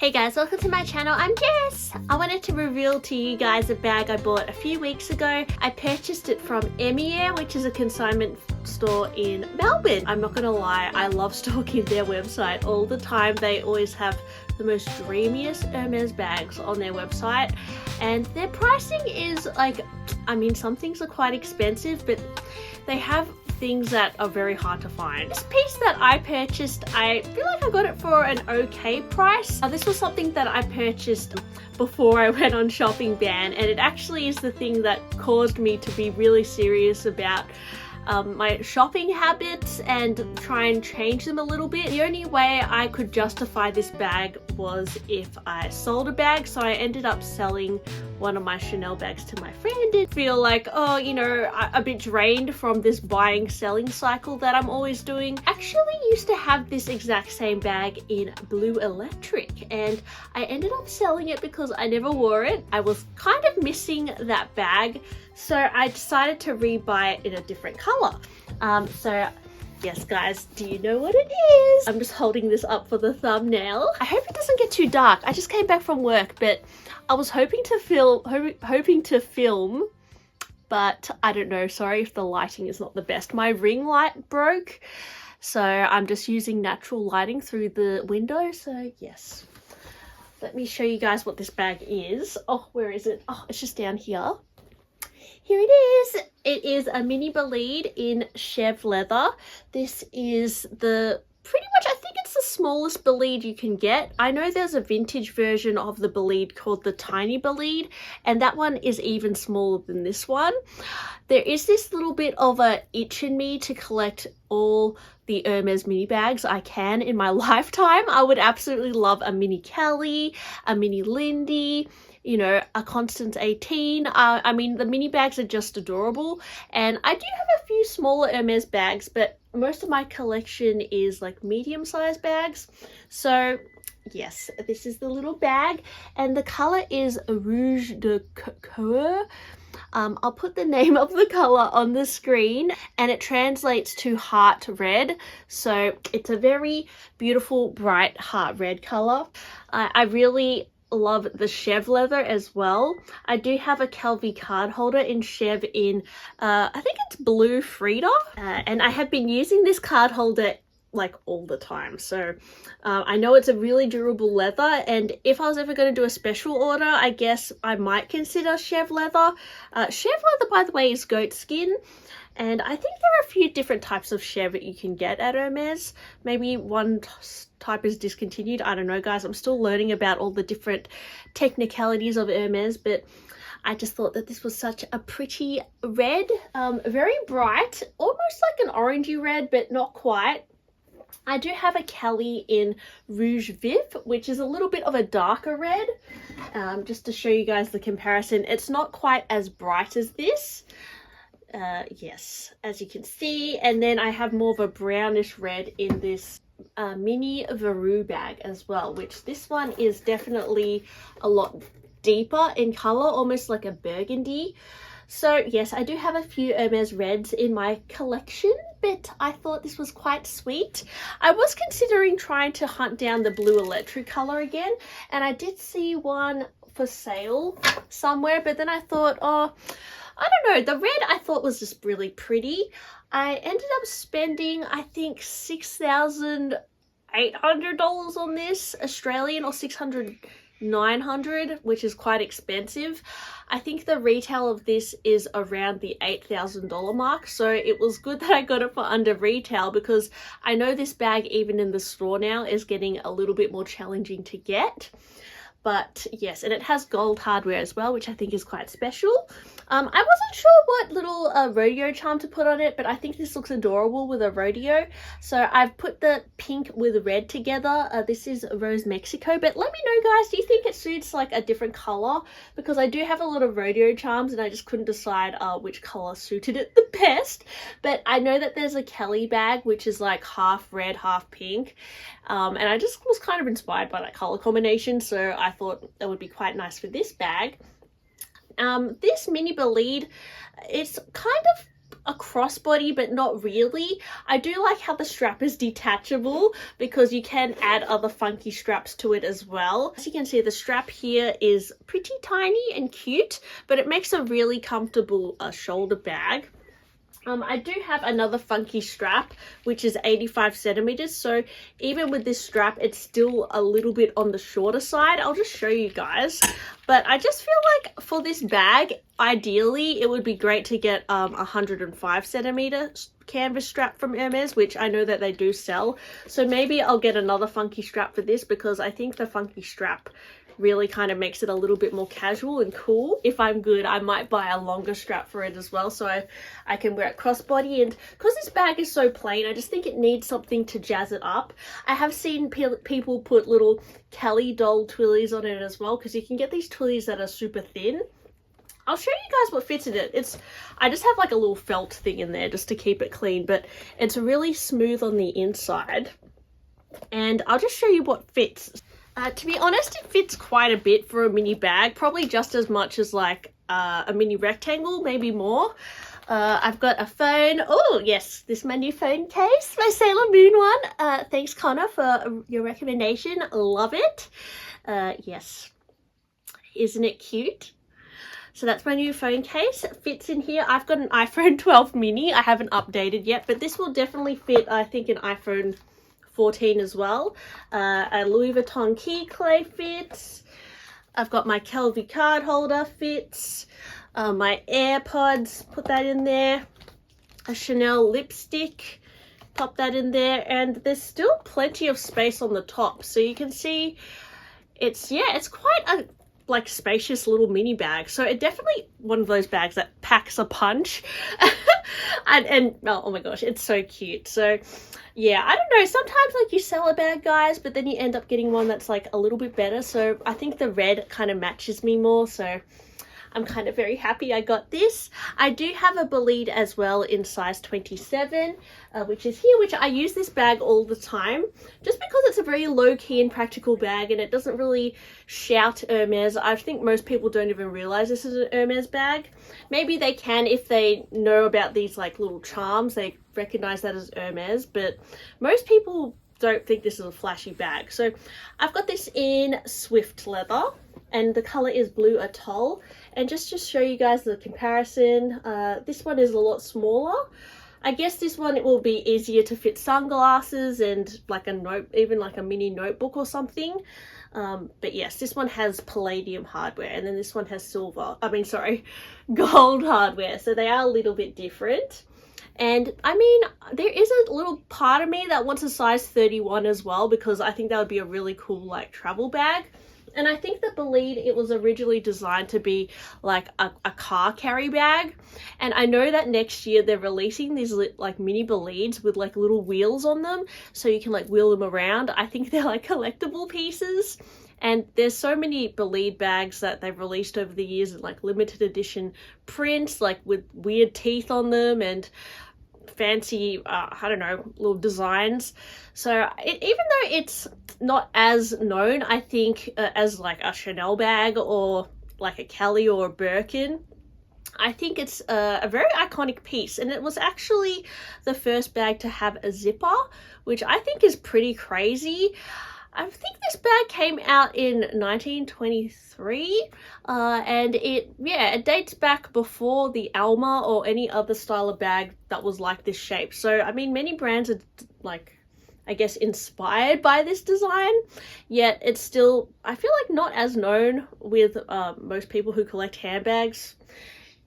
Hey guys, welcome to my channel. I'm Jess. I wanted to reveal to you guys a bag I bought a few weeks ago. I purchased it from Hermes, which is a consignment store in Melbourne. I'm not gonna lie, I love stalking their website all the time. They always have the most dreamiest Hermes bags on their website, and their pricing is like, I mean, some things are quite expensive, but they have things that are very hard to find. This piece that I purchased, I feel like I got it for an okay price. This was something that I purchased before I went on shopping ban, and it actually is the thing that caused me to be really serious about my shopping habits and try and change them a little bit. The only way I could justify this bag was if I sold a bag, so I ended up selling one of my Chanel bags to my friend and feel like, oh, you know, a bit drained from this buying selling cycle that I'm always doing. Actually used to have this exact same bag in blue electric, and I ended up selling it because I never wore it. I was kind of missing that bag, so I decided to rebuy it in a different color. So yes guys, do you know what it is? I'm just holding this up for the thumbnail. I hope it doesn't get too dark. I just came back from work, but I was hoping to film, but I don't know, sorry if the lighting is not the best. My ring light broke, so I'm just using natural lighting through the window. So yes, let me show you guys what this bag is. Oh, where is it? Oh, it's just down here. Here it is. It is a mini Bolide in chev leather. This is the pretty much, I think it's the smallest Bolide you can get. I know there's a vintage version of the Bolide called the tiny Bolide, and that one is even smaller than this one. There is this little bit of a itch in me to collect all the Hermes mini bags I can in my lifetime. I would absolutely love a mini Kelly, a mini Lindy, you know, a Constance 18. I mean, the mini bags are just adorable, and I do have a few smaller Hermes bags, but most of my collection is like medium-sized bags. So yes, this is the little bag, and the color is Rouge de Coeur. I'll put the name of the color on the screen, and it translates to heart red. So it's a very beautiful, bright heart red color. I really love the chev leather as well. I do have a Calvi card holder in chev in I think it's blue Frida, and I have been using this card holder like all the time, so I know it's a really durable leather, and if I was ever going to do a special order, I guess I might consider chev leather. Chev leather, by the way, is goat skin, and I think there are a few different types of chev that you can get at Hermes. Maybe one type is discontinued. I don't know, guys. I'm still learning about all the different technicalities of Hermes, but I just thought that this was such a pretty red, very bright, almost like an orangey red, but not quite. I do have a Kelly in Rouge Vif, which is a little bit of a darker red, just to show you guys the comparison. It's not quite as bright as this. Yes, as you can see. And then I have more of a brownish red in this mini Veru bag as well, which this one is definitely a lot deeper in color, almost like a burgundy. So yes, I do have a few Hermes reds in my collection, but I thought this was quite sweet. I was considering trying to hunt down the blue electric color again, and I did see one for sale somewhere, but then I thought, oh, I don't know, the red I thought was just really pretty. I ended up spending, I think, $6,800 on this Australian, or 900, which is quite expensive. I think the retail of this is around the $8,000 mark, so it was good that I got it for under retail, because I know this bag, even in the store now, is getting a little bit more challenging to get. But yes, and it has gold hardware as well, which I think is quite special. I wasn't sure what little rodeo charm to put on it, but I think this looks adorable with a rodeo. So I've put the pink with red together. This is Rose Mexico, but let me know, guys, do you think it suits like a different color? Because I do have a lot of rodeo charms, and I just couldn't decide which color suited it the best. But I know that there's a Kelly bag, which is like half red, half pink. And I just was kind of inspired by that color combination, so I thought that would be quite nice for this bag. This mini Bolide, it's kind of a crossbody, but not really. I do like how the strap is detachable because you can add other funky straps to it as well. As you can see, the strap here is pretty tiny and cute, but it makes a really comfortable shoulder bag. I do have another funky strap, which is 85 centimeters. So even with this strap, it's still a little bit on the shorter side. I'll just show you guys. But I just feel like for this bag, ideally, it would be great to get 105 centimeter canvas strap from Hermes, which I know that they do sell. So maybe I'll get another funky strap for this because I think the funky strap really kind of makes it a little bit more casual and cool. If I'm good, I might buy a longer strap for it as well, so I can wear it crossbody. And because this bag is so plain, I just think it needs something to jazz it up. I have seen people put little Kelly doll twillies on it as well, because you can get these twillies that are super thin. I'll show you guys what fits in it. I just have like a little felt thing in there just to keep it clean, but it's really smooth on the inside. And I'll just show you what fits. To be honest, it fits quite a bit for a mini bag, probably just as much as like a mini rectangle, maybe more. I've got a phone. Oh yes, this is my new phone case, my Sailor Moon one. Thanks Connor for your recommendation, love it. Yes, isn't it cute? So that's my new phone case. It fits in here. I've got an iPhone 12 mini. I haven't updated yet, but this will definitely fit, I think, an iPhone 14 as well. A Louis Vuitton key clay fits. I've got my Kelvy card holder fits. My AirPods, put that in there. A Chanel lipstick, pop that in there. And there's still plenty of space on the top, so you can see it's quite a like spacious little mini bag. So it definitely one of those bags that packs a punch. and oh my gosh, it's so cute. So yeah, I don't know, sometimes like you sell a bag, guys, but then you end up getting one that's like a little bit better. So I think the red kind of matches me more, so I'm kind of very happy I got this. I do have a Bolide as well in size 27, which is here, which I use this bag all the time just because it's a very low-key and practical bag and it doesn't really shout Hermes. I think most people don't even realize this is an Hermes bag. Maybe they can if they know about these like little charms, they recognize that as Hermes, but most people don't think this is a flashy bag. So I've got this in Swift leather and the color is Blue Atoll. And just to show you guys the comparison, this one is a lot smaller. I guess this one, it will be easier to fit sunglasses and like even like a mini notebook or something. But yes, this one has palladium hardware and then this one has gold hardware. So they are a little bit different. And I mean, there is a little part of me that wants a size 31 as well, because I think that would be a really cool like travel bag. And I think the Bolide, it was originally designed to be like a car carry bag. And I know that next year they're releasing these like mini Bolides with like little wheels on them, so you can like wheel them around. I think they're like collectible pieces. And there's so many Bolide bags that they've released over the years in like limited edition prints, like with weird teeth on them and fancy I don't know, little designs. So even though it's not as known, I think as like a Chanel bag or like a Kelly or a Birkin, I think it's a very iconic piece. And it was actually the first bag to have a zipper, which I think is pretty crazy. I think this bag came out in 1923 and it dates back before the Alma or any other style of bag that was like this shape. So I mean, many brands are like, I guess, inspired by this design, yet it's still, I feel like, not as known with most people who collect handbags.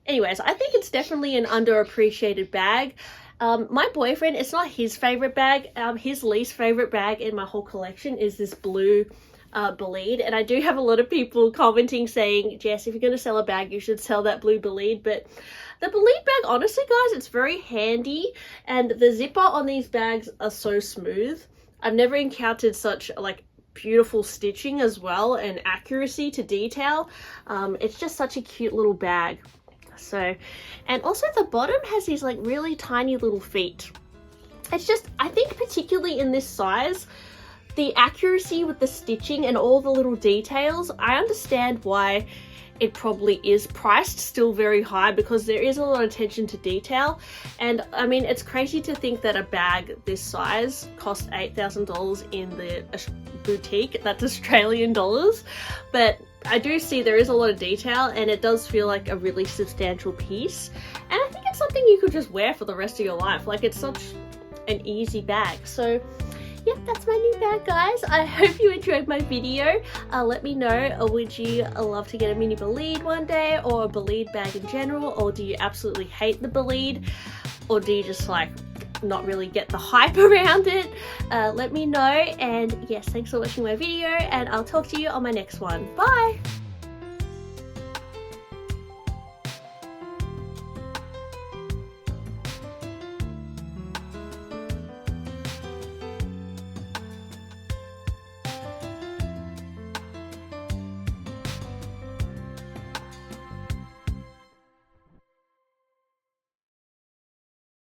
Anyways, I think it's definitely an underappreciated bag. My boyfriend, it's not his favorite bag. His least favorite bag in my whole collection is this blue Bolide. And I do have a lot of people commenting saying, Jess, if you're going to sell a bag, you should sell that blue Bolide. But the Bolide bag, honestly, guys, it's very handy. And the zipper on these bags are so smooth. I've never encountered such like beautiful stitching as well and accuracy to detail. It's just such a cute little bag. So, and also the bottom has these like really tiny little feet. It's just, I think particularly in this size, the accuracy with the stitching and all the little details, I understand why it probably is priced still very high, because there is a lot of attention to detail. And I mean, it's crazy to think that a bag this size costs $8,000 in the boutique. That's Australian dollars, but I do see there is a lot of detail, and it does feel like a really substantial piece, and I think it's something you could just wear for the rest of your life. Like, it's such an easy bag. So yep, that's my new bag, guys. I hope you enjoyed my video. Let me know, or would you love to get a mini Bolide one day, or a Bolide bag in general, or do you absolutely hate the Bolide, or do you just like not really get the hype around it? Let me know, and yes, thanks for watching my video, and I'll talk to you on my next one. Bye!